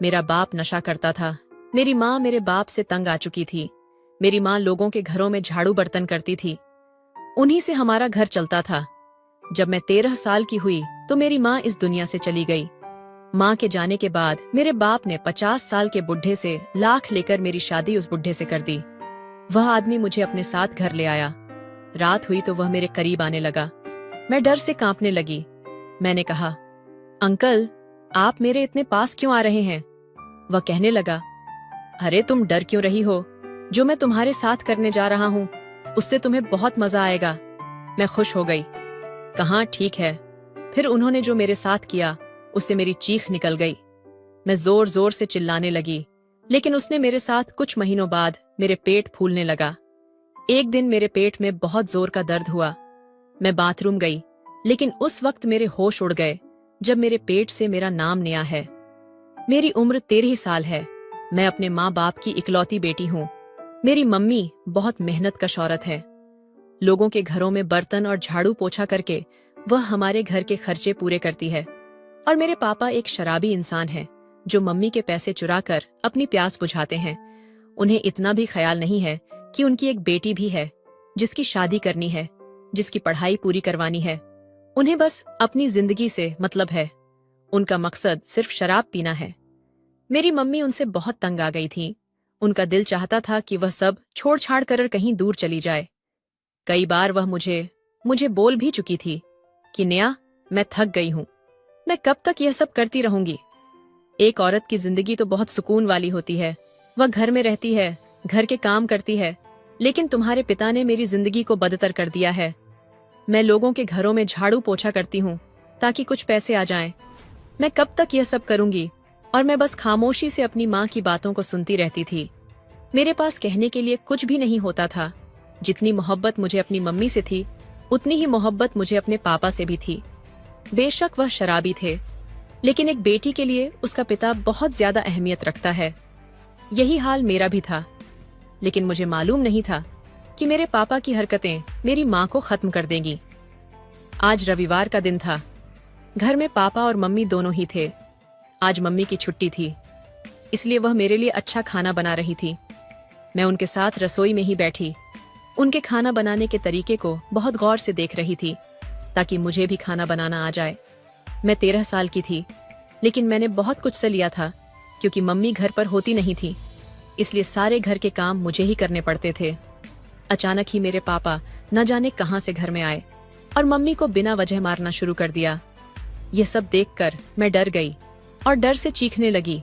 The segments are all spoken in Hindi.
मेरा बाप नशा करता था। मेरी माँ मेरे बाप से तंग आ चुकी थी। मेरी माँ लोगों के घरों में झाड़ू बर्तन करती थी। उन्हीं से हमारा घर चलता था। जब मैं 13 साल की हुई तो मेरी माँ इस दुनिया से चली गई। माँ के जाने के बाद मेरे बाप ने 50 साल के बुढ़े से लाख लेकर मेरी शादी उस बुढ़े से कर दी। वह आदमी मुझे अपने साथ घर ले आया। रात हुई तो वह मेरे करीब आने लगा। मैं डर से कांपने लगी। मैंने कहा, अंकल, आप मेरे इतने पास क्यों आ रहे हैं? वह कहने लगा, अरे तुम डर क्यों रही हो? जो मैं तुम्हारे साथ करने जा रहा हूँ उससे तुम्हें बहुत मजा आएगा। मैं खुश हो गई। कहाँ, ठीक है। फिर उन्होंने जो मेरे साथ किया उससे मेरी चीख निकल गई। मैं जोर जोर से चिल्लाने लगी, लेकिन उसने मेरे साथ कुछ महीनों बाद मेरे पेट फूलने लगा। एक दिन मेरे पेट में बहुत जोर का दर्द हुआ। मैं बाथरूम गई, लेकिन उस वक्त मेरे होश उड़ गए जब मेरे पेट से मेरा नाम नेहा है। मेरी उम्र 13 साल है। मैं अपने माँ बाप की इकलौती बेटी हूँ। मेरी मम्मी बहुत मेहनत कश औरत है। लोगों के घरों में बर्तन और झाड़ू पोछा करके वह हमारे घर के खर्चे पूरे करती है। और मेरे पापा एक शराबी इंसान है जो मम्मी के पैसे चुराकर अपनी प्यास बुझाते हैं। उन्हें इतना भी ख्याल नहीं है कि उनकी एक बेटी भी है जिसकी शादी करनी है, जिसकी पढ़ाई पूरी करवानी है। उन्हें बस अपनी जिंदगी से मतलब है। उनका मकसद सिर्फ शराब पीना है। मेरी मम्मी उनसे बहुत तंग आ गई थी। उनका दिल चाहता था कि वह सब छोड़ छाड़ कर कहीं दूर चली जाए। कई बार वह मुझे बोल भी चुकी थी कि नेहा, मैं थक गई हूं। मैं कब तक यह सब करती रहूंगी? एक औरत की जिंदगी तो बहुत सुकून वाली होती है। वह घर में रहती है, घर के काम करती है, लेकिन तुम्हारे पिता ने मेरी जिंदगी को बदतर कर दिया है। मैं लोगों के घरों में झाड़ू पोछा करती हूँ ताकि कुछ पैसे आ जाएं। मैं कब तक यह सब करूंगी? और मैं बस खामोशी से अपनी माँ की बातों को सुनती रहती थी। मेरे पास कहने के लिए कुछ भी नहीं होता था। जितनी मोहब्बत मुझे अपनी मम्मी से थी, उतनी ही मोहब्बत मुझे अपने पापा से भी थी। बेशक वह शराबी थे, लेकिन एक बेटी के लिए उसका पिता बहुत ज्यादा अहमियत रखता है। यही हाल मेरा भी था, लेकिन मुझे मालूम नहीं था कि मेरे पापा की हरकतें मेरी माँ को खत्म कर देंगी। आज रविवार का दिन था। घर में पापा और मम्मी दोनों ही थे। आज मम्मी की छुट्टी थी, इसलिए वह मेरे लिए अच्छा खाना बना रही थी। मैं उनके साथ रसोई में ही बैठी उनके खाना बनाने के तरीके को बहुत गौर से देख रही थी ताकि मुझे भी खाना बनाना आ जाए। मैं 13 साल की थी, लेकिन मैंने बहुत कुछ से लिया था क्योंकि मम्मी घर पर होती नहीं थी, इसलिए सारे घर के काम मुझे ही करने पड़ते थे। अचानक ही मेरे पापा न जाने कहां से घर में आए और मम्मी को बिना वजह मारना शुरू कर दिया। ये सब देखकर मैं डर गई और डर से चीखने लगी।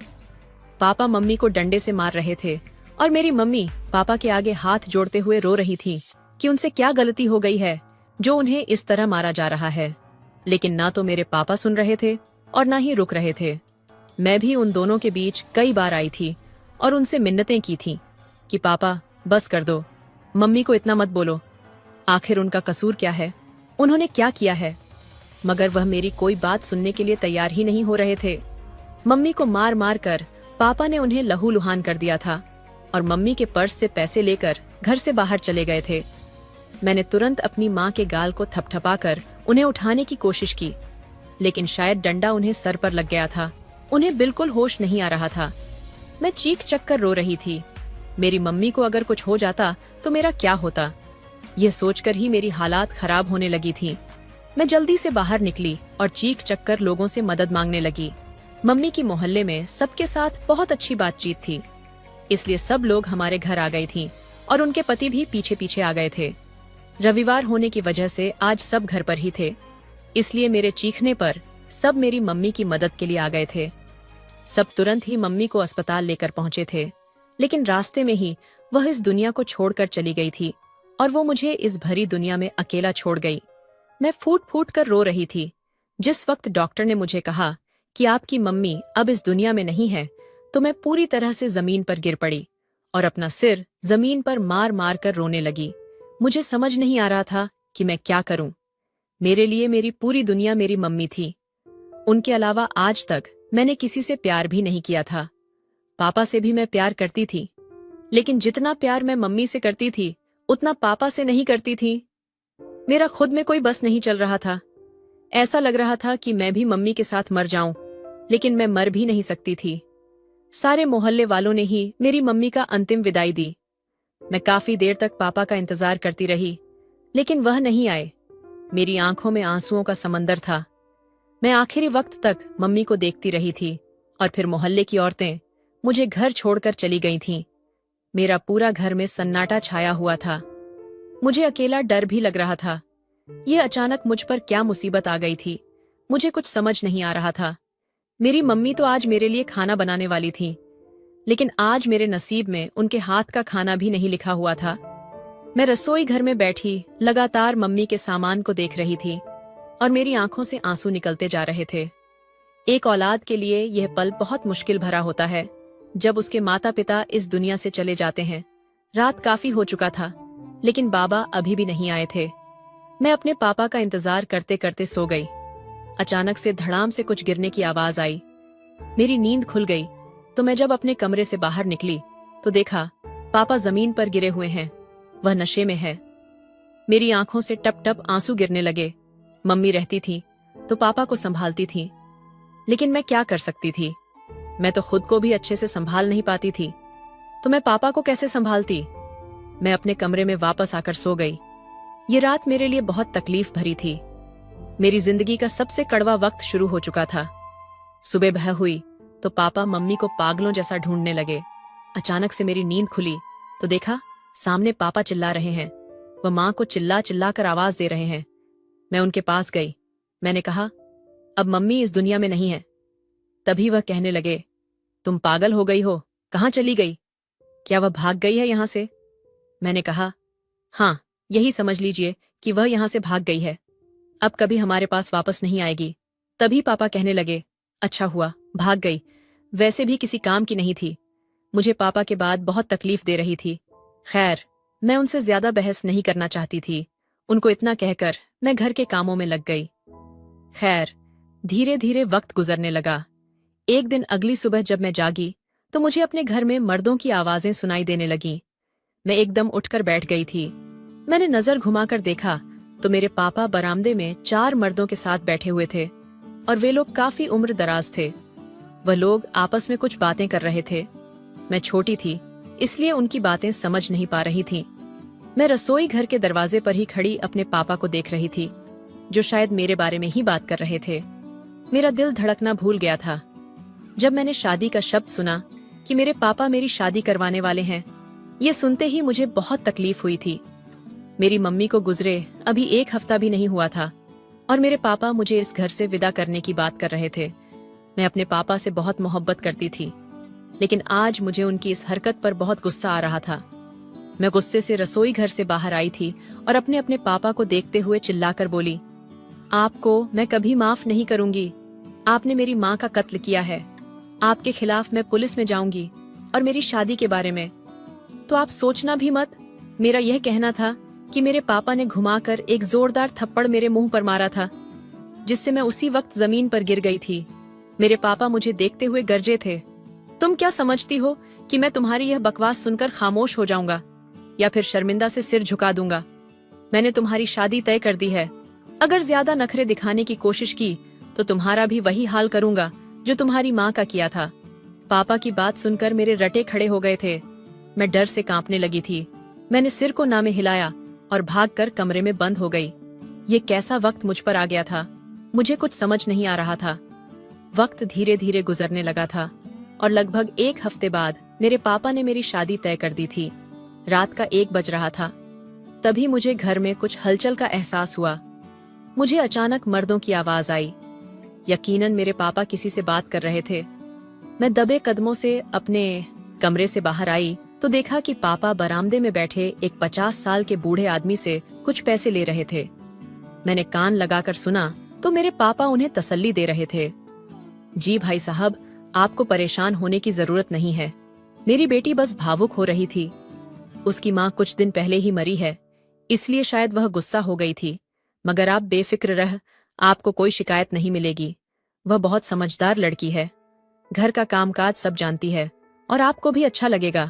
पापा मम्मी को डंडे से मार रहे थे और मेरी मम्मी पापा के आगे हाथ जोड़ते हुए रो रही थी कि उनसे क्या गलती हो गई है जो उन्हें इस तरह मारा जा रहा है। लेकिन ना तो मेरे पापा सुन रहे थे और ना ही रुक रहे थे। मैं भी उन दोनों के बीच कई बार आई थी और उनसे मिन्नतें की थी कि पापा बस कर दो, मम्मी को इतना मत बोलो। आखिर उनका कसूर क्या है? उन्होंने क्या किया है? मगर वह मेरी कोई बात सुनने के लिए तैयार ही नहीं हो रहे थे। मम्मी को मार मार कर पापा ने उन्हें लहूलुहान कर दिया था और मम्मी के पर्स से पैसे लेकर घर से बाहर चले गए थे। मैंने तुरंत अपनी माँ के गाल को थपथपाकर उन्हें उठाने की कोशिश की, लेकिन शायद डंडा उन्हें सर पर लग गया था। उन्हें बिल्कुल होश नहीं आ रहा था। मैं चीख चक कर रो रही थी। मेरी मम्मी को अगर कुछ हो जाता तो मेरा क्या होता? यह सोचकर ही मेरी हालात खराब होने लगी थी। मैं जल्दी से बाहर निकली और चीख चक कर लोगों से मदद मांगने लगी। मम्मी की मोहल्ले में सबके साथ बहुत अच्छी बातचीत थी, इसलिए सब लोग हमारे घर आ गई थीं और उनके पति भी पीछे पीछे आ गए थे। रविवार होने की वजह से आज सब घर पर ही थे, इसलिए मेरे चीखने पर सब मेरी मम्मी की मदद के लिए आ गए थे। सब तुरंत ही मम्मी को अस्पताल लेकर पहुंचे थे, लेकिन रास्ते में ही वह इस दुनिया को छोड़कर चली गई थी और वो मुझे इस भरी दुनिया में अकेला छोड़ गई। मैं फूट फूट कर रो रही थी। जिस वक्त डॉक्टर ने मुझे कहा कि आपकी मम्मी अब इस दुनिया में नहीं है, तो मैं पूरी तरह से जमीन पर गिर पड़ी और अपना सिर जमीन पर मार मार कर रोने लगी। मुझे समझ नहीं आ रहा था कि मैं क्या करूं। मेरे लिए मेरी पूरी दुनिया मेरी मम्मी थी। उनके अलावा आज तक मैंने किसी से प्यार भी नहीं किया था। पापा से भी मैं प्यार करती थी, लेकिन जितना प्यार मैं मम्मी से करती थी उतना पापा से नहीं करती थी। मेरा खुद में कोई बस नहीं चल रहा था। ऐसा लग रहा था कि मैं भी मम्मी के साथ मर जाऊं, लेकिन मैं मर भी नहीं सकती थी। सारे मोहल्ले वालों ने ही मेरी मम्मी का अंतिम विदाई दी। मैं काफी देर तक पापा का इंतजार करती रही, लेकिन वह नहीं आए। मेरी आंखों में आंसुओं का समंदर था। मैं आखिरी वक्त तक मम्मी को देखती रही थी और फिर मोहल्ले की औरतें मुझे घर छोड़कर चली गई थीं। मेरा पूरा घर में सन्नाटा छाया हुआ था। मुझे अकेला डर भी लग रहा था। ये अचानक मुझ पर क्या मुसीबत आ गई थी, मुझे कुछ समझ नहीं आ रहा था। मेरी मम्मी तो आज मेरे लिए खाना बनाने वाली थी, लेकिन आज मेरे नसीब में उनके हाथ का खाना भी नहीं लिखा हुआ था। मैं रसोई घर में बैठी लगातार मम्मी के सामान को देख रही थी और मेरी आंखों से आंसू निकलते जा रहे थे। एक औलाद के लिए यह पल बहुत मुश्किल भरा होता है जब उसके माता पिता इस दुनिया से चले जाते हैं। रात काफी हो चुका था, लेकिन बाबा अभी भी नहीं आए थे। मैं अपने पापा का इंतजार करते करते सो गई। अचानक से धड़ाम से कुछ गिरने की आवाज आई। मेरी नींद खुल गई तो मैं जब अपने कमरे से बाहर निकली तो देखा पापा जमीन पर गिरे हुए हैं। वह नशे में है। मेरी आंखों से टप टप आंसू गिरने लगे। मम्मी रहती थी तो पापा को संभालती थी, लेकिन मैं क्या कर सकती थी? मैं तो खुद को भी अच्छे से संभाल नहीं पाती थी, तो मैं पापा को कैसे संभालती? मैं अपने कमरे में वापस आकर सो गई। ये रात मेरे लिए बहुत तकलीफ भरी थी। मेरी जिंदगी का सबसे कड़वा वक्त शुरू हो चुका था। सुबह भय हुई तो पापा मम्मी को पागलों जैसा ढूंढने लगे। अचानक से मेरी नींद खुली तो देखा सामने पापा चिल्ला रहे हैं। वह माँ को चिल्ला चिल्ला कर आवाज दे रहे हैं। मैं उनके पास गई। मैंने कहा, अब मम्मी इस दुनिया में नहीं है। तभी वह कहने लगे, तुम पागल हो गई हो, कहाँ चली गई? क्या वह भाग गई है यहां से? मैंने कहा, हाँ, यही समझ लीजिए कि वह यहां से भाग गई है। अब कभी हमारे पास वापस नहीं आएगी। तभी पापा कहने लगे, अच्छा हुआ भाग गई, वैसे भी किसी काम की नहीं थी। मुझे पापा के बाद बहुत तकलीफ दे रही थी। खैर, मैं उनसे ज्यादा बहस नहीं करना चाहती थी। उनको इतना कहकर मैं घर के कामों में लग गई। खैर, धीरे धीरे वक्त गुजरने लगा। एक दिन अगली सुबह जब मैं जागी तो मुझे अपने घर में मर्दों की आवाजें सुनाई देने लगीं। मैं एकदम उठकर बैठ गई थी। मैंने नजर घुमाकर देखा तो मेरे पापा बरामदे में 4 मर्दों के साथ बैठे हुए थे और वे लोग काफी उम्र दराज थे। वह लोग आपस में कुछ बातें कर रहे थे। मैं छोटी थी, इसलिए उनकी बातें समझ नहीं पा रही थी। मैं रसोई घर के दरवाजे पर ही खड़ी अपने पापा को देख रही थी, जो शायद मेरे बारे में ही बात कर रहे थे। मेरा दिल धड़कना भूल गया था। जब मैंने शादी का शब्द सुना कि मेरे पापा मेरी शादी करवाने वाले हैं, ये सुनते ही मुझे बहुत तकलीफ हुई थी। मेरी मम्मी को गुजरे अभी 1 हफ्ता भी नहीं हुआ था और मेरे पापा मुझे इस घर से विदा करने की बात कर रहे थे। मैं अपने पापा से बहुत मोहब्बत करती थी, लेकिन आज मुझे उनकी इस हरकत पर बहुत गुस्सा आ रहा था। मैं गुस्से से रसोई घर से बाहर आई थी और अपने अपने पापा को देखते हुए चिल्लाकर बोली, आपको मैं कभी माफ नहीं करूंगी। आपने मेरी माँ का कत्ल किया है। आपके खिलाफ मैं पुलिस में जाऊंगी। और मेरी शादी के बारे में तो आप सोचना भी मत। मेरा यह कहना था कि मेरे पापा ने घुमाकर एक जोरदार थप्पड़ मेरे मुंह पर मारा था, जिससे मैं उसी वक्त जमीन पर गिर गई थी। मेरे पापा मुझे देखते हुए गरजे थे, तुम क्या समझती हो कि मैं तुम्हारी यह बकवास सुनकर खामोश हो जाऊंगा या फिर शर्मिंदा से सिर झुका दूंगा? मैंने तुम्हारी शादी तय कर दी है। अगर ज्यादा नखरे दिखाने की कोशिश की तो तुम्हारा भी वही हाल करूंगा जो तुम्हारी माँ का किया था। पापा की बात सुनकर मेरे रटे खड़े हो गए थे। मैं डर से कांपने लगी थी। मैंने सिर को ना में हिलाया और भागकर कमरे में बंद हो गई। ये कैसा वक्त मुझ पर आ गया था, मुझे कुछ समझ नहीं आ रहा था। वक्त धीरे धीरे गुजरने लगा था और लगभग 1 हफ्ते बाद मेरे पापा ने मेरी शादी तय कर दी थी। रात का 1 बज रहा था। तभी मुझे घर में कुछ हलचल का एहसास हुआ। मुझे अचानक मर्दों की आवाज आई। यकीनन मेरे पापा किसी से बात कर रहे थे। मैं दबे कदमों से अपने कमरे से बाहर आई तो देखा कि पापा बरामदे में बैठे एक 50 साल के बूढ़े आदमी से कुछ पैसे ले रहे थे। मैंने कान लगाकर सुना तो मेरे पापा उन्हें तसल्ली दे रहे थे। जी भाई साहब, आपको परेशान होने की जरूरत नहीं है। मेरी बेटी बस भावुक हो रही थी। उसकी माँ कुछ दिन पहले ही मरी है, इसलिए शायद वह गुस्सा हो गई थी। मगर आप बेफिक्र रह, आपको कोई शिकायत नहीं मिलेगी। वह बहुत समझदार लड़की है, घर का कामकाज सब जानती है और आपको भी अच्छा लगेगा।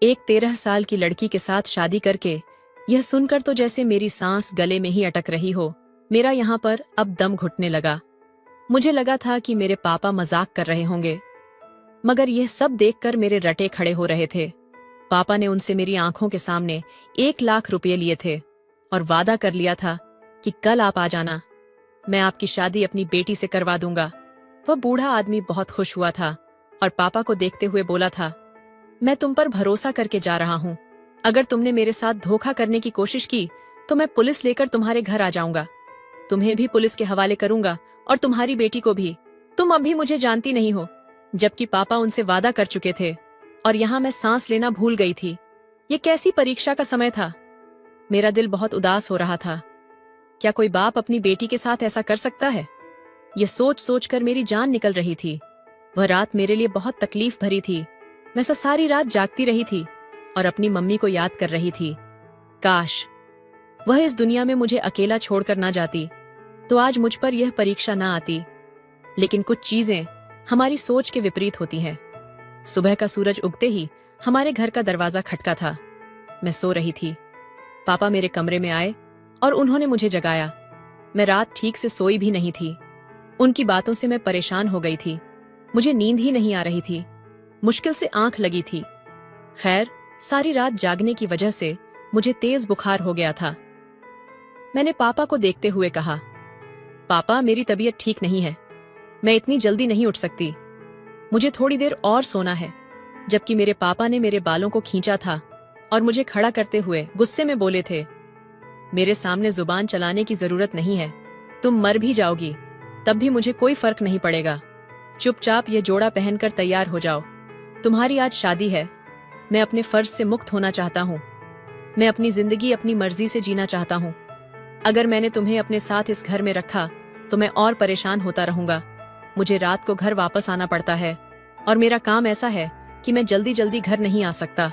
एक 13 साल की लड़की के साथ शादी करके यह सुनकर तो जैसे मेरी सांस गले में ही अटक रही हो। मेरा यहाँ पर अब दम घुटने लगा। मुझे लगा था कि मेरे पापा मजाक कर रहे होंगे। मगर यह सब देखकर मेरे रटे खड़े हो रहे थे। पापा ने उनसे मेरी आंखों के सामने 1 लाख रुपये लिए थे और वादा कर लिया था कि कल आप आ जाना, मैं आपकी शादी अपनी बेटी से करवा दूंगा। वह बूढ़ा आदमी बहुत खुश हुआ था और पापा को देखते हुए बोला था, मैं तुम पर भरोसा करके जा रहा हूं। अगर तुमने मेरे साथ धोखा करने की कोशिश की तो मैं पुलिस लेकर तुम्हारे घर आ जाऊंगा। तुम्हें भी पुलिस के हवाले करूंगा और तुम्हारी बेटी को भी। तुम अभी मुझे जानती नहीं हो। जबकि पापा उनसे वादा कर चुके थे और यहाँ मैं सांस लेना भूल गई थी। ये कैसी परीक्षा का समय था। मेरा दिल बहुत उदास हो रहा था। क्या कोई बाप अपनी बेटी के साथ ऐसा कर सकता है? ये सोच सोच कर मेरी जान निकल रही थी। वह रात मेरे लिए बहुत तकलीफ भरी थी। मैं सारी रात जागती रही थी और अपनी मम्मी को याद कर रही थी। काश वह इस दुनिया में मुझे अकेला छोड़कर ना जाती तो आज मुझ पर यह परीक्षा ना आती। लेकिन कुछ चीजें हमारी सोच के विपरीत होती हैं। सुबह का सूरज उगते ही हमारे घर का दरवाजा खटका था। मैं सो रही थी। पापा मेरे कमरे में आए और उन्होंने मुझे जगाया। मैं रात ठीक से सोई भी नहीं थी। उनकी बातों से मैं परेशान हो गई थी। मुझे नींद ही नहीं आ रही थी। मुश्किल से आंख लगी थी। खैर, सारी रात जागने की वजह से मुझे तेज बुखार हो गया था। मैंने पापा को देखते हुए कहा, पापा मेरी तबीयत ठीक नहीं है, मैं इतनी जल्दी नहीं उठ सकती, मुझे थोड़ी देर और सोना है। जबकि मेरे पापा ने मेरे बालों को खींचा था और मुझे खड़ा करते हुए गुस्से में बोले थे, मेरे सामने जुबान चलाने की जरूरत नहीं है, तुम मर भी जाओगी तब भी मुझे कोई फर्क नहीं पड़ेगा। चुपचाप ये जोड़ा पहनकर तैयार हो जाओ, तुम्हारी आज शादी है। मैं अपने फर्ज से मुक्त होना चाहता हूँ। मैं अपनी जिंदगी अपनी मर्जी से जीना चाहता हूँ। अगर मैंने तुम्हें अपने साथ इस घर में रखा तो मैं और परेशान होता रहूंगा। मुझे रात को घर वापस आना पड़ता है और मेरा काम ऐसा है कि मैं जल्दी जल्दी घर नहीं आ सकता।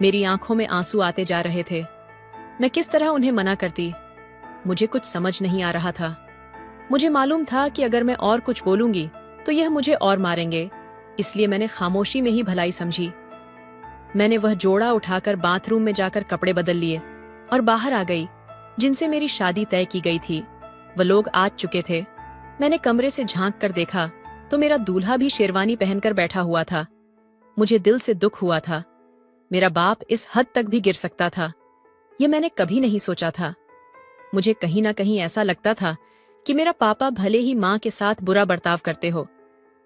मेरी आंखों में आंसू आते जा रहे थे। मैं किस तरह उन्हें मना करती? मुझे कुछ समझ नहीं आ रहा था। मुझे मालूम था कि अगर मैं और कुछ बोलूंगी तो यह मुझे और मारेंगे, इसलिए मैंने खामोशी में ही भलाई समझी। मैंने वह जोड़ा उठाकर बाथरूम में जाकर कपड़े बदल लिए और बाहर आ गई जिनसे मेरी शादी तय की गई थी। वह लोग आ चुके थे। मैंने कमरे से झांक कर देखा तो मेरा दूल्हा भी शेरवानी पहनकर बैठा हुआ था। मुझे दिल से दुख हुआ था। मेरा बाप इस हद तक भी गिर सकता था, यह मैंने कभी नहीं सोचा था। मुझे कहीं ना कहीं ऐसा लगता था कि मेरा पापा भले ही माँ के साथ बुरा बर्ताव करते हो,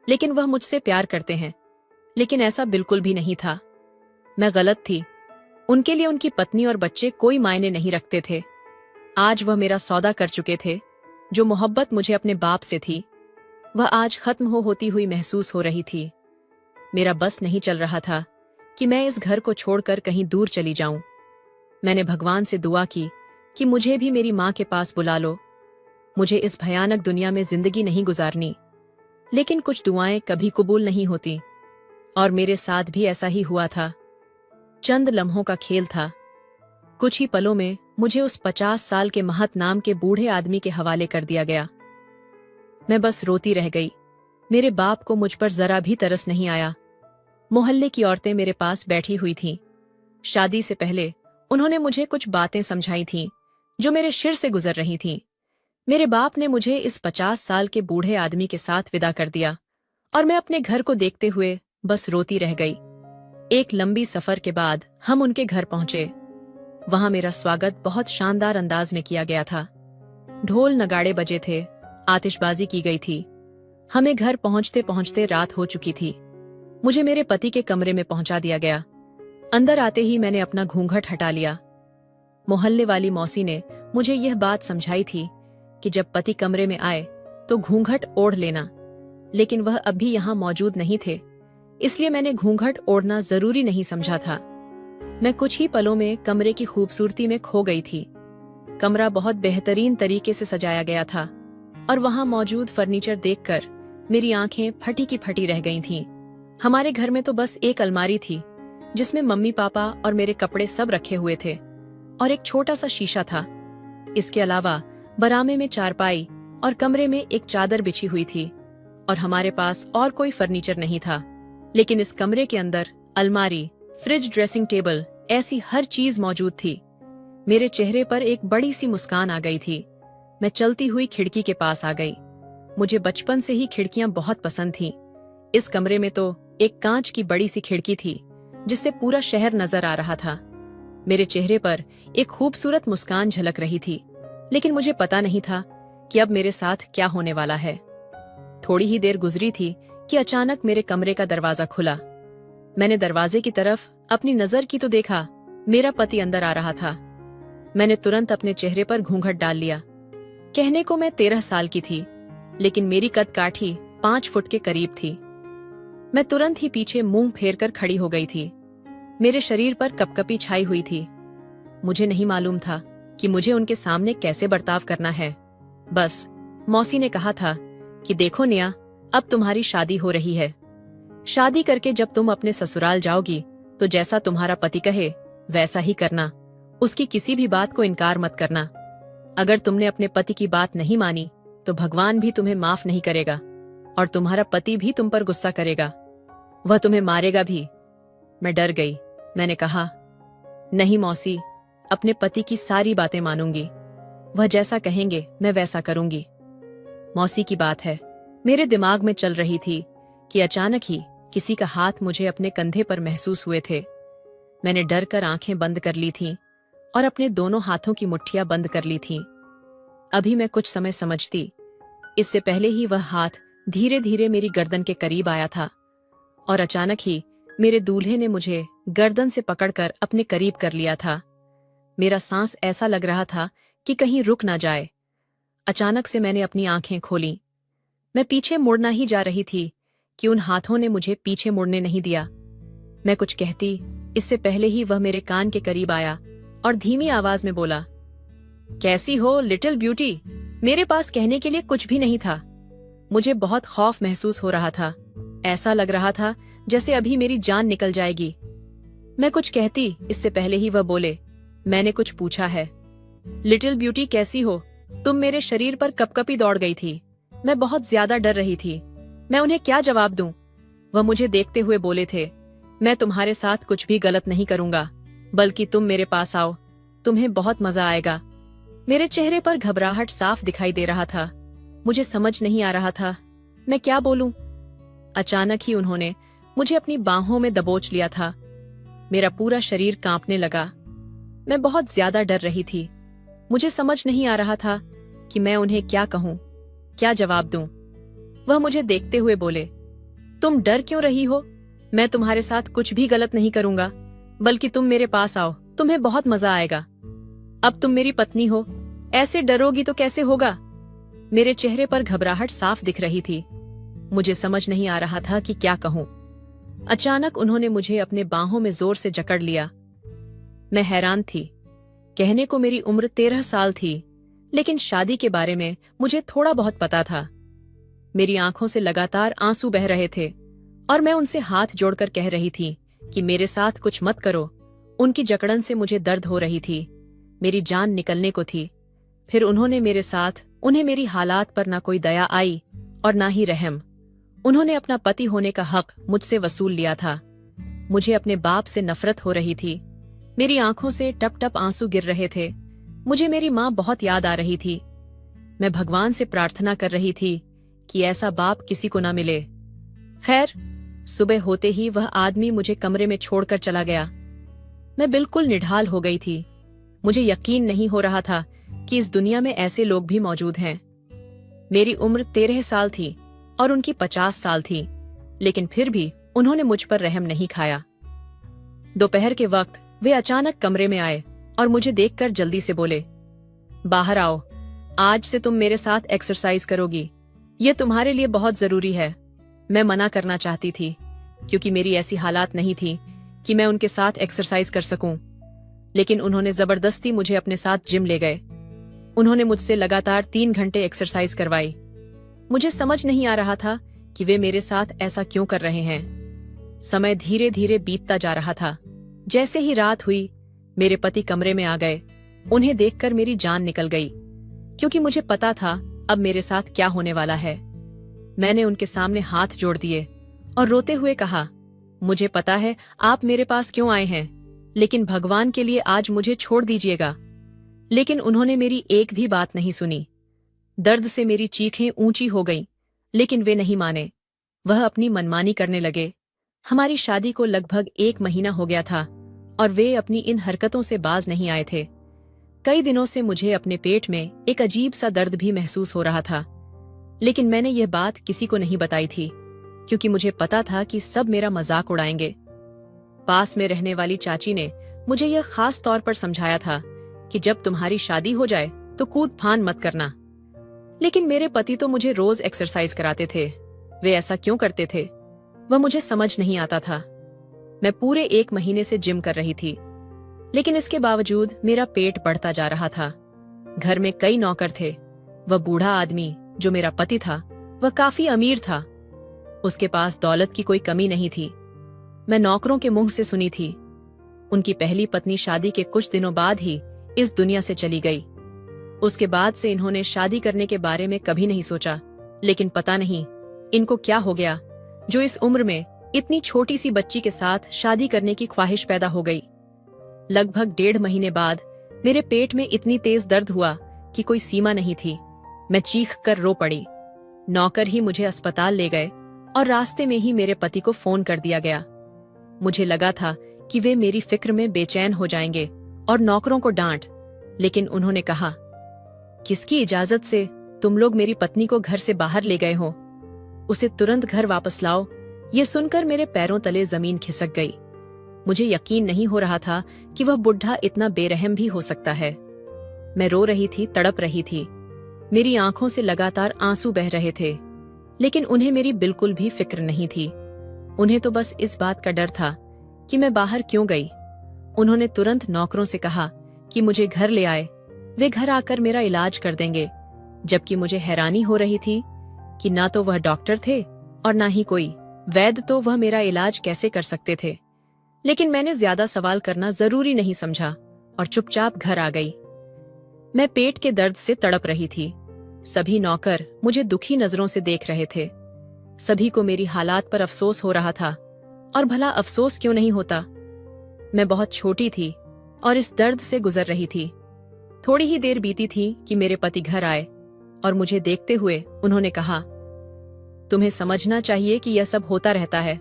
लेकिन वह मुझसे प्यार करते हैं। लेकिन ऐसा बिल्कुल भी नहीं था। मैं गलत थी। उनके लिए उनकी पत्नी और बच्चे कोई मायने नहीं रखते थे। आज वह मेरा सौदा कर चुके थे। जो मोहब्बत मुझे अपने बाप से थी वह आज खत्म होती हुई महसूस हो रही थी। मेरा बस नहीं चल रहा था कि मैं इस घर को छोड़कर कहीं दूर चली जाऊं। मैंने भगवान से दुआ की कि मुझे भी मेरी माँ के पास बुला लो। मुझे इस भयानक दुनिया में जिंदगी नहीं गुजारनी। लेकिन कुछ दुआएं कभी कबूल नहीं होती और मेरे साथ भी ऐसा ही हुआ था। चंद लम्हों का खेल था। कुछ ही पलों में मुझे उस 50 साल के महत नाम के बूढ़े आदमी के हवाले कर दिया गया। मैं बस रोती रह गई। मेरे बाप को मुझ पर जरा भी तरस नहीं आया। मोहल्ले की औरतें मेरे पास बैठी हुई थीं। शादी से पहले उन्होंने मुझे कुछ बातें समझाई थीं जो मेरे सिर से गुजर रही थीं। मेरे बाप ने मुझे इस 50 साल के बूढ़े आदमी के साथ विदा कर दिया और मैं अपने घर को देखते हुए बस रोती रह गई। एक लंबी सफर के बाद हम उनके घर पहुंचे। वहां मेरा स्वागत बहुत शानदार अंदाज में किया गया था। ढोल नगाड़े बजे थे, आतिशबाजी की गई थी। हमें घर पहुंचते पहुंचते रात हो चुकी थी। मुझे मेरे पति के कमरे में पहुंचा दिया गया। अंदर आते ही मैंने अपना घूंघट हटा लिया। मोहल्ले वाली मौसी ने मुझे यह बात समझाई थी कि जब पति कमरे में आए तो घूंघट ओढ़ लेना, लेकिन वह अभी यहाँ मौजूद नहीं थे, इसलिए मैंने घूंघट ओढ़ना जरूरी नहीं समझा था। मैं कुछ ही पलों में कमरे की खूबसूरती में खो गई थी। कमरा बहुत बेहतरीन तरीके से सजाया गया था और वहां मौजूद फर्नीचर देखकर मेरी आंखें फटी की फटी रह गई थीं। हमारे घर में तो बस एक अलमारी थी जिसमें मम्मी पापा और मेरे कपड़े सब रखे हुए थे और एक छोटा सा शीशा था। इसके अलावा बरामदे में चारपाई और कमरे में एक चादर बिछी हुई थी और हमारे पास और कोई फर्नीचर नहीं था। लेकिन इस कमरे के अंदर अलमारी, फ्रिज, ड्रेसिंग टेबल, ऐसी हर चीज मौजूद थी। मेरे चेहरे पर एक बड़ी सी मुस्कान आ गई थी। मैं चलती हुई खिड़की के पास आ गई। मुझे बचपन से ही खिड़कियां बहुत पसंद थीं, इस कमरे में तो एक कांच की बड़ी सी खिड़की थी जिससे पूरा शहर नजर आ रहा था। मेरे चेहरे पर एक खूबसूरत मुस्कान झलक रही थी, लेकिन मुझे पता नहीं था कि अब मेरे साथ क्या होने वाला है। थोड़ी ही देर गुजरी थी कि अचानक मेरे कमरे का दरवाजा खुला। मैंने दरवाजे की तरफ अपनी नजर की तो देखा मेरा पति अंदर आ रहा था। मैंने तुरंत अपने चेहरे पर घूंघट डाल लिया। कहने को मैं 13 साल की थी, लेकिन मेरी कद काठी 5 फुट के करीब थी। मैं तुरंत ही पीछे मुंह फेर कर खड़ी हो गई थी। मेरे शरीर पर कपकपी छाई हुई थी। मुझे नहीं मालूम था कि मुझे उनके सामने कैसे बर्ताव करना है। बस मौसी ने कहा था कि देखो निया, अब तुम्हारी शादी हो रही है। शादी करके जब तुम अपने ससुराल जाओगी तो जैसा तुम्हारा पति कहे वैसा ही करना। उसकी किसी भी बात को इनकार मत करना। अगर तुमने अपने पति की बात नहीं मानी तो भगवान भी तुम्हें माफ नहीं करेगा और तुम्हारा पति भी तुम पर गुस्सा करेगा। वह तुम्हें मारेगा भी। मैं डर गई। मैंने कहा, नहीं मौसी, अपने पति की सारी बातें मानूंगी। वह जैसा कहेंगे मैं वैसा करूंगी। मौसी की बात है मेरे दिमाग में चल रही थी कि अचानक ही किसी का हाथ मुझे अपने कंधे पर महसूस हुए थे। मैंने डर कर आंखें बंद कर ली थीं और अपने दोनों हाथों की मुट्ठियां बंद कर ली थीं। अभी मैं कुछ समय समझती, इससे पहले ही वह हाथ धीरे धीरे मेरी गर्दन के करीब आया था और अचानक ही मेरे दूल्हे ने मुझे गर्दन से पकड़कर अपने करीब कर लिया था। मेरा सांस ऐसा लग रहा था कि कहीं रुक ना जाए। अचानक से मैंने अपनी आंखें खोलीं। मैं पीछे मुड़ना ही जा रही थी कि उन हाथों ने मुझे पीछे मुड़ने नहीं दिया। मैं कुछ कहती, इससे पहले ही वह मेरे कान के करीब आया और धीमी आवाज में बोला, कैसी हो लिटिल ब्यूटी। मेरे पास कहने के लिए कुछ भी नहीं था। मुझे बहुत खौफ महसूस हो रहा था। ऐसा लग रहा था जैसे अभी मेरी जान निकल जाएगी। मैं कुछ कहती, इससे पहले ही वह बोले, मैंने कुछ पूछा है। लिटिल ब्यूटी कैसी हो। तुम मेरे शरीर पर कपकपी दौड़ गई थी। मैं बहुत ज्यादा डर रही थी। मैं उन्हें क्या जवाब दूं? वह मुझे देखते हुए बोले थे, मैं तुम्हारे साथ कुछ भी गलत नहीं करूंगा, बल्कि तुम मेरे पास आओ, तुम्हें बहुत मजा आएगा। मेरे चेहरे पर घबराहट साफ दिखाई दे रहा था। मुझे समझ नहीं आ रहा था मैं क्या बोलूं। अचानक ही उन्होंने मुझे अपनी बाहों में दबोच लिया था। मेरा पूरा शरीर कांपने लगा। मैं बहुत ज्यादा डर रही थी। मुझे समझ नहीं आ रहा था कि मैं उन्हें क्या कहूं, क्या जवाब दूं। वह मुझे देखते हुए बोले, तुम डर क्यों रही हो? मैं तुम्हारे साथ कुछ भी गलत नहीं करूंगा, बल्कि तुम मेरे पास आओ, तुम्हें बहुत मजा आएगा। अब तुम मेरी पत्नी हो, ऐसे डरोगी तो कैसे होगा? मेरे चेहरे पर घबराहट साफ दिख रही थी। मुझे समझ नहीं आ रहा था कि क्या कहूं। अचानक उन्होंने मुझे अपने बाहों में जोर से जकड़ लिया। मैं हैरान थी। कहने को मेरी उम्र 13 साल थी, लेकिन शादी के बारे में मुझे थोड़ा बहुत पता था। मेरी आंखों से लगातार आंसू बह रहे थे और मैं उनसे हाथ जोड़कर कह रही थी कि मेरे साथ कुछ मत करो। उनकी जकड़न से मुझे दर्द हो रही थी। मेरी जान निकलने को थी। फिर उन्होंने मेरे साथ, उन्हें मेरी हालात पर ना कोई दया आई और ना ही रहम। उन्होंने अपना पति होने का हक मुझसे वसूल लिया था। मुझे अपने बाप से नफरत हो रही थी। मेरी आंखों से टप टप आंसू गिर रहे थे। मुझे मेरी माँ बहुत याद आ रही थी। मैं भगवान से प्रार्थना कर रही थी कि ऐसा बाप किसी को ना मिले। खैर, सुबह होते ही वह आदमी मुझे कमरे में छोड़कर चला गया। मैं बिल्कुल निढाल हो गई थी। मुझे यकीन नहीं हो रहा था कि इस दुनिया में ऐसे लोग भी मौजूद हैं। मेरी उम्र 13 साल थी और उनकी 50 साल थी, लेकिन फिर भी उन्होंने मुझ पर रहम नहीं खाया। दोपहर के वक्त वे अचानक कमरे में आए और मुझे देखकर जल्दी से बोले, बाहर आओ, आज से तुम मेरे साथ एक्सरसाइज करोगी। ये तुम्हारे लिए बहुत जरूरी है। मैं मना करना चाहती थी, क्योंकि मेरी ऐसी हालात नहीं थी कि मैं उनके साथ एक्सरसाइज कर सकूं, लेकिन उन्होंने जबरदस्ती मुझे अपने साथ जिम ले गए। उन्होंने मुझसे लगातार 3 घंटे एक्सरसाइज करवाई। मुझे समझ नहीं आ रहा था कि वे मेरे साथ ऐसा क्यों कर रहे हैं। समय धीरे धीरे बीतता जा रहा था। जैसे ही रात हुई, मेरे पति कमरे में आ गए। उन्हें देखकर मेरी जान निकल गई, क्योंकि मुझे पता था अब मेरे साथ क्या होने वाला है। मैंने उनके सामने हाथ जोड़ दिए और रोते हुए कहा, मुझे पता है आप मेरे पास क्यों आए हैं, लेकिन भगवान के लिए आज मुझे छोड़ दीजिएगा। लेकिन उन्होंने मेरी एक भी बात नहीं सुनी। दर्द से मेरी चीखें ऊंची हो गईं, लेकिन वे नहीं माने। वह अपनी मनमानी करने लगे। हमारी शादी को लगभग 1 महीना हो गया था और वे अपनी इन हरकतों से बाज नहीं आए थे। कई दिनों से मुझे अपने पेट में एक अजीब सा दर्द भी महसूस हो रहा था, लेकिन मैंने यह बात किसी को नहीं बताई थी, क्योंकि मुझे पता था कि सब मेरा मजाक उड़ाएंगे। पास में रहने वाली चाची ने मुझे यह खास तौर पर समझाया था कि जब तुम्हारी शादी हो जाए तो कूद फान मत करना। लेकिन मेरे पति तो मुझे रोज एक्सरसाइज कराते थे। वे ऐसा क्यों करते थे, वह मुझे समझ नहीं आता था। मैं पूरे 1 महीने से जिम कर रही थी, लेकिन इसके बावजूद मेरा पेट बढ़ता जा रहा था। घर में कई नौकर थे। वह बूढ़ा आदमी जो मेरा पति था, वह काफी अमीर था। उसके पास दौलत की कोई कमी नहीं थी। मैं नौकरों के मुंह से सुनी थी। उनकी पहली पत्नी शादी के कुछ दिनों बाद ही इस दुनिया से चली गई। उसके बाद से इन्होंने शादी करने के बारे में कभी नहीं सोचा, लेकिन पता नहीं इनको क्या हो गया जो इस उम्र में इतनी छोटी सी बच्ची के साथ शादी करने की ख्वाहिश पैदा हो गई। लगभग 1.5 महीने बाद मेरे पेट में इतनी तेज दर्द हुआ कि कोई सीमा नहीं थी। मैं चीख कर रो पड़ी। नौकर ही मुझे अस्पताल ले गए और रास्ते में ही मेरे पति को फोन कर दिया गया। मुझे लगा था कि वे मेरी फिक्र में बेचैन हो जाएंगे और नौकरों को डांट, लेकिन उन्होंने कहा, किसकी इजाजत से तुम लोग मेरी पत्नी को घर से बाहर ले गए हो? उसे तुरंत घर वापस लाओ। ये सुनकर मेरे पैरों तले जमीन खिसक गई। मुझे यकीन नहीं हो रहा था कि वह बुढ़ा इतना बेरहम भी हो सकता है। मैं रो रही थी, तड़प रही थी। मेरी आंखों से लगातार आंसू बह रहे थे, लेकिन उन्हें मेरी बिल्कुल भी फिक्र नहीं थी। उन्हें तो बस इस बात का डर था कि मैं बाहर क्यों गई। उन्होंने तुरंत नौकरों से कहा कि मुझे घर ले आए। वे घर आकर मेरा इलाज कर देंगे, जबकि मुझे हैरानी हो रही थी कि ना तो वह डॉक्टर थे और ना ही कोई वैद्य, तो वह मेरा इलाज कैसे कर सकते थे। लेकिन मैंने ज्यादा सवाल करना जरूरी नहीं समझा और चुपचाप घर आ गई। मैं पेट के दर्द से तड़प रही थी। सभी नौकर मुझे दुखी नजरों से देख रहे थे। सभी को मेरी हालात पर अफसोस हो रहा था, और भला अफसोस क्यों नहीं होता। मैं बहुत छोटी थी और इस दर्द से गुजर रही थी। थोड़ी ही देर बीती थी कि मेरे पति घर आए और मुझे देखते हुए उन्होंने कहा, तुम्हें समझना चाहिए कि यह सब होता रहता है।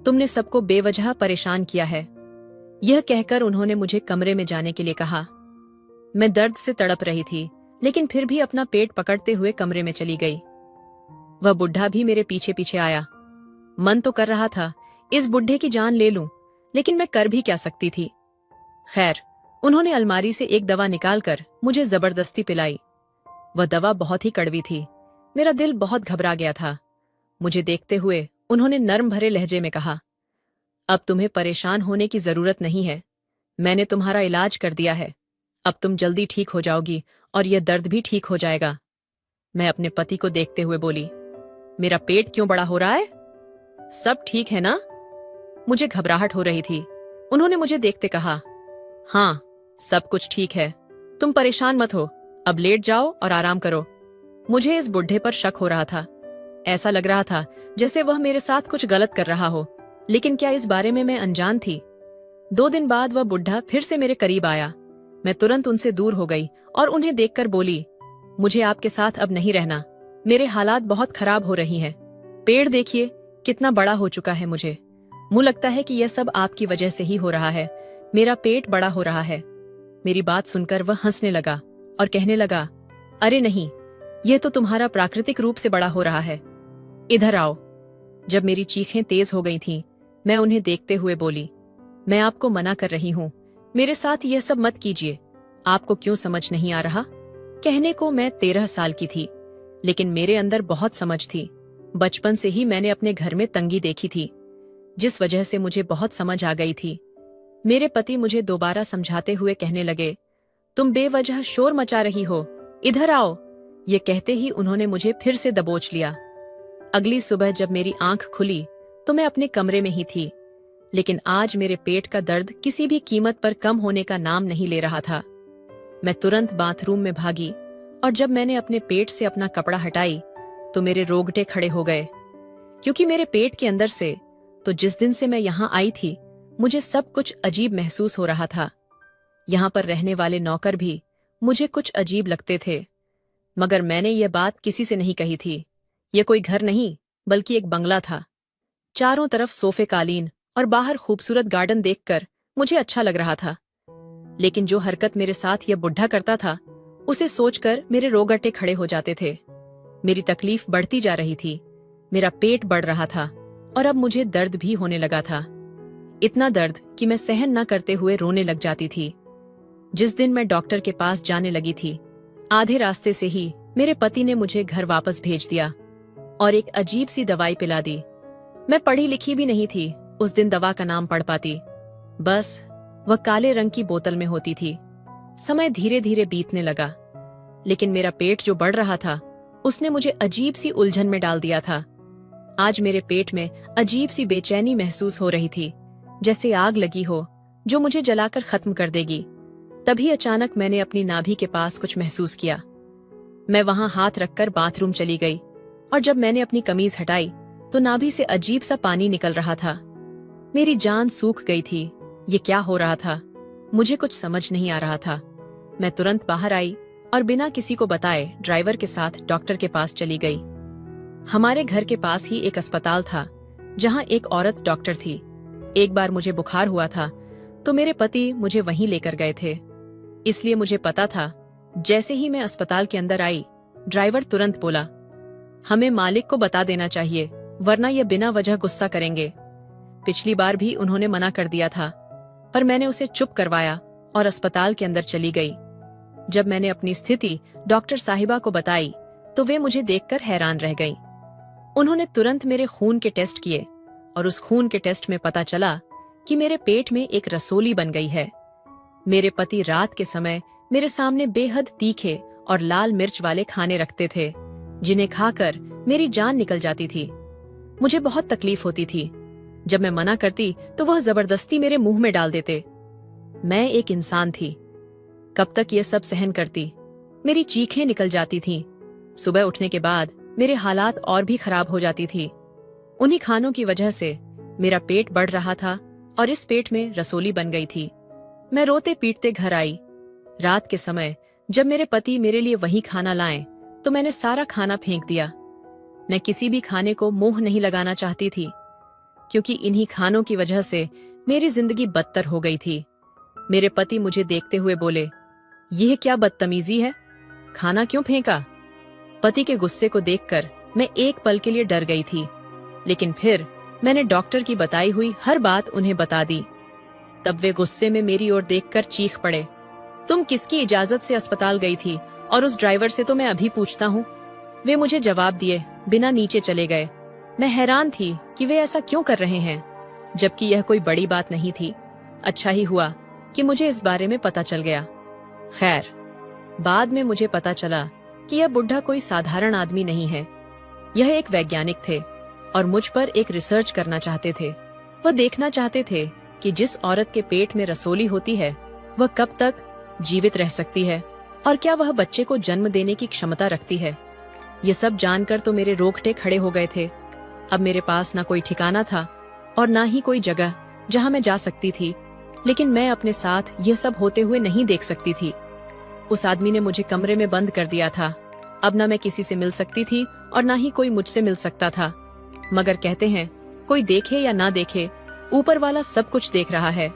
तुमने सबको बेवजह परेशान किया है। यह कहकर उन्होंने मुझे कमरे में जाने के लिए कहा। मैं दर्द से तड़प रही थी, लेकिन फिर भी अपना पेट पकड़ते हुए कमरे में चली गई। वह बुढ़ा भी मेरे पीछे पीछे आया। मन तो कर रहा था इस बुढ़े की जान ले लूं, लेकिन मैं कर भी क्या सकती थी। खैर, उन्होंने अलमारी से एक दवा निकालकर मुझे जबरदस्ती पिलाई। वह दवा बहुत ही कड़वी थी। मेरा दिल बहुत घबरा गया था। मुझे देखते हुए उन्होंने नर्म भरे लहजे में कहा, अब तुम्हें परेशान होने की जरूरत नहीं है। मैंने तुम्हारा इलाज कर दिया है। अब तुम जल्दी ठीक हो जाओगी और यह दर्द भी ठीक हो जाएगा। मैं अपने पति को देखते हुए बोली, मेरा पेट क्यों बड़ा हो रहा है? सब ठीक है ना? मुझे घबराहट हो रही थी। उन्होंने मुझे देखते कहा, हाँ, सब कुछ ठीक है। तुम परेशान मत हो। अब लेट जाओ और आराम करो। मुझे इस बुढ़े पर शक हो रहा था। ऐसा लग रहा था जैसे वह मेरे साथ कुछ गलत कर रहा हो, लेकिन क्या इस बारे में मैं अनजान थी? 2 दिन बाद वह बुढ़ा फिर से मेरे करीब आया। मैं तुरंत उनसे दूर हो गई और उन्हें देखकर बोली, मुझे आपके साथ अब नहीं रहना। मेरे हालात बहुत खराब हो रही हैं। पेड़ देखिए कितना बड़ा हो चुका है। मुझे लगता है कि यह सब आपकी वजह से ही हो रहा है। मेरा पेट बड़ा हो रहा है। मेरी बात सुनकर वह हंसने लगा और कहने लगा, अरे नहीं, यह तो तुम्हारा प्राकृतिक रूप से बड़ा हो रहा है। इधर आओ। जब मेरी चीखें तेज हो गई थीं, मैं उन्हें देखते हुए बोली, मैं आपको मना कर रही हूँ, मेरे साथ यह सब मत कीजिए। आपको क्यों समझ नहीं आ रहा? कहने को मैं 13 साल की थी, लेकिन मेरे अंदर बहुत समझ थी। बचपन से ही मैंने अपने घर में तंगी देखी थी, जिस वजह से मुझे बहुत समझ आ गई थी। मेरे पति मुझे दोबारा समझाते हुए कहने लगे, तुम बेवजह शोर मचा रही हो, इधर आओ। ये कहते ही उन्होंने मुझे फिर से दबोच लिया। अगली सुबह जब मेरी आंख खुली तो मैं अपने कमरे में ही थी, लेकिन आज मेरे पेट का दर्द किसी भी कीमत पर कम होने का नाम नहीं ले रहा था। मैं तुरंत बाथरूम में भागी और जब मैंने अपने पेट से अपना कपड़ा हटाई तो मेरे रोंगटे खड़े हो गए, क्योंकि मेरे पेट के अंदर से तो जिस दिन से मैं यहाँ आई थी मुझे सब कुछ अजीब महसूस हो रहा था। यहाँ पर रहने वाले नौकर भी मुझे कुछ अजीब लगते थे, मगर मैंने यह बात किसी से नहीं कही थी। यह कोई घर नहीं बल्कि एक बंगला था। चारों तरफ सोफे कालीन और बाहर खूबसूरत गार्डन देखकर मुझे अच्छा लग रहा था। लेकिन जो हरकत मेरे साथ यह बुढ़ा करता था, उसे सोचकर मेरे रोगटे खड़े हो जाते थे। मेरी तकलीफ बढ़ती जा रही थी, मेरा पेट बढ़ रहा था और अब मुझे दर्द भी होने लगा था। इतना दर्द कि मैं सहन न करते हुए रोने लग जाती थी। जिस दिन मैं डॉक्टर के पास जाने लगी थी, आधे रास्ते से ही मेरे पति ने मुझे घर वापस भेज दिया और एक अजीब सी दवाई पिला दी। मैं पढ़ी लिखी भी नहीं थी, उस दिन दवा का नाम पढ़ पाती। बस वह काले रंग की बोतल में होती थी। समय धीरे धीरे बीतने लगा, लेकिन मेरा पेट जो बढ़ रहा था, उसने मुझे अजीब सी उलझन में डाल दिया था। आज मेरे पेट में अजीब सी बेचैनी महसूस हो रही थी, जैसे आग लगी हो जो मुझे जलाकर खत्म कर देगी। तभी अचानक मैंने अपनी नाभि के पास कुछ महसूस किया। मैं वहां हाथ रखकर बाथरूम चली गई और जब मैंने अपनी कमीज हटाई तो नाभि से अजीब सा पानी निकल रहा था। मेरी जान सूख गई थी। ये क्या हो रहा था? मुझे कुछ समझ नहीं आ रहा था। मैं तुरंत बाहर आई और बिना किसी को बताए ड्राइवर के साथ डॉक्टर के पास चली गई। हमारे घर के पास ही एक अस्पताल था जहां एक औरत डॉक्टर थी। एक बार मुझे बुखार हुआ था तो मेरे पति मुझे वहीं लेकर गए थे, इसलिए मुझे पता था। जैसे ही मैं अस्पताल के अंदर आई, ड्राइवर तुरंत बोला, हमें मालिक को बता देना चाहिए, वरना ये बिना वजह गुस्सा करेंगे। पिछली बार भी उन्होंने मना कर दिया था, पर मैंने उसे चुप करवाया और अस्पताल के अंदर चली गई। जब मैंने अपनी स्थिति डॉक्टर साहिबा को बताई तो वे मुझे देखकर हैरान रह गईं। उन्होंने तुरंत मेरे खून के टेस्ट किए और उस खून के टेस्ट में पता चला कि मेरे पेट में एक रसोली बन गई है। मेरे पति रात के समय मेरे सामने बेहद तीखे और लाल मिर्च वाले खाने रखते थे, जिन्हें खाकर मेरी जान निकल जाती थी। मुझे बहुत तकलीफ होती थी। जब मैं मना करती तो वह जबरदस्ती मेरे मुंह में डाल देते। मैं एक इंसान थी, कब तक ये सब सहन करती? मेरी चीखें निकल जाती थीं। सुबह उठने के बाद मेरे हालात और भी खराब हो जाती थी। उन्हीं खानों की वजह से मेरा पेट बढ़ रहा था और इस पेट में रसोली बन गई थी। मैं रोते पीटते घर आई। रात के समय जब मेरे पति मेरे लिए वही खाना लाएं, तो मैंने सारा खाना फेंक दिया। मैं किसी भी खाने को मुंह नहीं लगाना चाहती थी, क्योंकि इन्हीं खानों की वजह से मेरी जिंदगी बदतर हो गई थी। मेरे पति मुझे देखते हुए बोले, यह क्या बदतमीजी है, खाना क्यों फेंका? पति के गुस्से को देखकर मैं एक पल के लिए डर गई थी, लेकिन फिर मैंने डॉक्टर की बताई हुई हर बात उन्हें बता दी। तब वे गुस्से में मेरी ओर देखकर चीख पड़े, तुम किसकी इजाजत से अस्पताल गई थी? और उस ड्राइवर से तो मैं अभी पूछता हूँ। वे मुझे जवाब दिए बिना नीचे चले गए। मैं हैरान थी कि वे ऐसा क्यों कर रहे हैं, जबकि यह कोई बड़ी बात नहीं थी। अच्छा ही हुआ कि मुझे इस बारे में पता चल गया। खैर, बाद में मुझे पता चला कि यह बुढ़ा कोई साधारण आदमी नहीं है। यह एक वैज्ञानिक थे और मुझ पर एक रिसर्च करना चाहते थे। वह देखना चाहते थे कि जिस औरत के पेट में रसोली होती है, वह कब तक जीवित रह सकती है और क्या वह बच्चे को जन्म देने की क्षमता रखती है। ये सब जानकर तो मेरे रोंगटे खड़े हो गए थे। अब मेरे पास ना कोई ठिकाना था और ना ही कोई जगह जहां मैं जा सकती थी, लेकिन मैं अपने साथ यह सब होते हुए नहीं देख सकती थी। उस आदमी ने मुझे कमरे में बंद कर दिया था। अब ना मैं किसी से मिल सकती थी और ना ही कोई मुझसे मिल सकता था। मगर कहते हैं, कोई देखे या ना देखे, ऊपर वाला सब कुछ देख रहा है।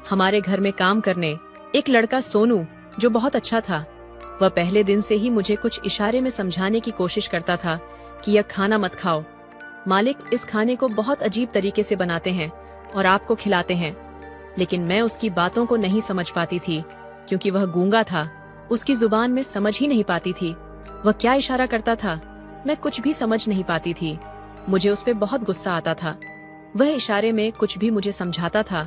हमारे घर में काम करने एक लड़का सोनू, जो बहुत अच्छा था, वह पहले दिन से ही मुझे कुछ इशारे में समझाने की कोशिश करता था कि यह खाना मत खाओ, मालिक इस खाने को बहुत अजीब तरीके से बनाते हैं और आपको खिलाते हैं। लेकिन मैं उसकी बातों को नहीं समझ पाती थी, क्योंकि वह गूंगा था। उसकी जुबान में समझ ही नहीं पाती थी। वह क्या इशारा करता था, मैं कुछ भी समझ नहीं पाती थी। मुझे उस पे बहुत गुस्सा आता था। वह इशारे में कुछ भी मुझे समझाता था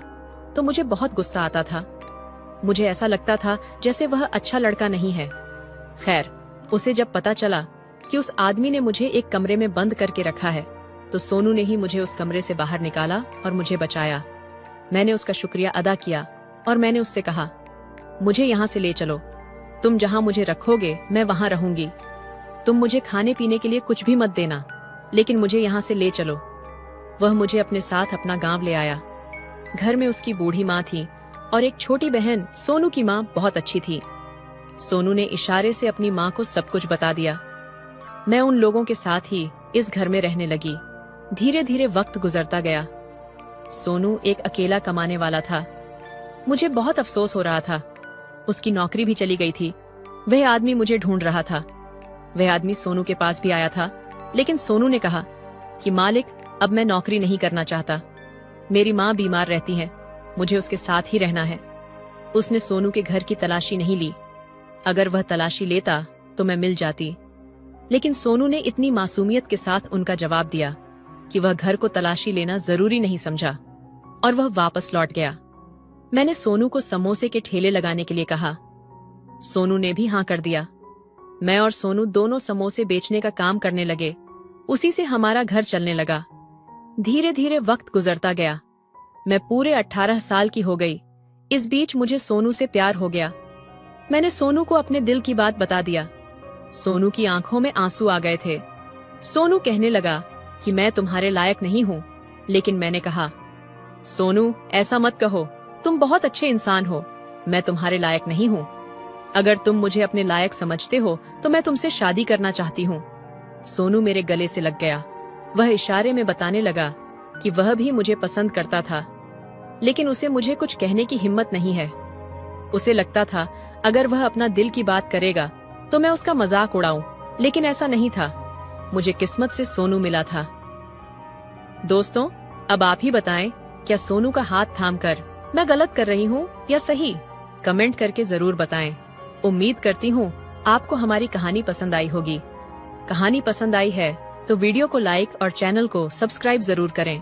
तो मुझे बहुत गुस्सा आता था। मुझे ऐसा लगता था जैसे वह अच्छा लड़का नहीं है। खैर, उसे जब पता चला कि उस आदमी ने मुझे एक कमरे में बंद करके रखा है, तो सोनू ने ही मुझे उस कमरे से बाहर निकाला और मुझे बचाया। मैंने उसका शुक्रिया अदा किया और मैंने उससे कहा, मुझे यहाँ से ले चलो। तुम जहाँ मुझे रखोगे मैं वहाँ रहूंगी। तुम मुझे खाने पीने के लिए कुछ भी मत देना, लेकिन मुझे यहाँ से ले चलो। वह मुझे अपने साथ अपना गांव ले आया। घर में उसकी बूढ़ी माँ थी और एक छोटी बहन सोनू की माँ बहुत अच्छी थी। सोनू ने इशारे से अपनी माँ को सब कुछ बता दिया। मैं उन लोगों के साथ ही इस घर में रहने लगी। धीरे धीरे वक्त गुजरता गया। सोनू एक अकेला कमाने वाला था। मुझे बहुत अफसोस हो रहा था। उसकी नौकरी भी चली गई थी। वह आदमी मुझे ढूंढ रहा था। वह आदमी सोनू के पास भी आया था, लेकिन सोनू ने कहा कि मालिक, अब मैं नौकरी नहीं करना चाहता। मेरी माँ बीमार रहती है, मुझे उसके साथ ही रहना है। उसने सोनू के घर की तलाशी नहीं ली। अगर वह तलाशी लेता तो मैं मिल जाती। लेकिन सोनू ने इतनी मासूमियत के साथ उनका जवाब दिया कि वह घर को तलाशी लेना जरूरी नहीं समझा, और वह वापस लौट गया। मैंने सोनू को समोसे के ठेले लगाने के लिए कहा। सोनू ने भी हाँ कर दिया। मैं और सोनू दोनों समोसे बेचने का काम करने लगे। उसी से हमारा घर चलने लगा। धीरे धीरे वक्त गुजरता गया। मैं पूरे 18 साल की हो गई। इस बीच मुझे सोनू से प्यार हो गया। मैंने सोनू को अपने दिल की बात बता दिया। सोनू की आंखों में आंसू आ गए थे। सोनू कहने लगा कि मैं तुम्हारे लायक नहीं हूँ। लेकिन मैंने कहा, सोनू, ऐसा मत कहो, तुम बहुत अच्छे इंसान हो। मैं तुम्हारे लायक नहीं हूँ। अगर तुम मुझे अपने लायक समझते हो तो मैं तुमसे शादी करना चाहती हूँ। सोनू मेरे गले से लग गया। वह इशारे में बताने लगा कि वह भी मुझे पसंद करता था, लेकिन उसे मुझे कुछ कहने की हिम्मत नहीं है। उसे लगता था अगर वह अपना दिल की बात करेगा तो मैं उसका मजाक उड़ाऊं, लेकिन ऐसा नहीं था। मुझे किस्मत से सोनू मिला था। दोस्तों, अब आप ही बताएं, क्या सोनू का हाथ थामकर मैं गलत कर रही हूँ या सही? कमेंट करके जरूर बताएं। उम्मीद करती हूँ आपको हमारी कहानी पसंद आई होगी। कहानी पसंद आई है तो वीडियो को लाइक और चैनल को सब्सक्राइब जरूर करें।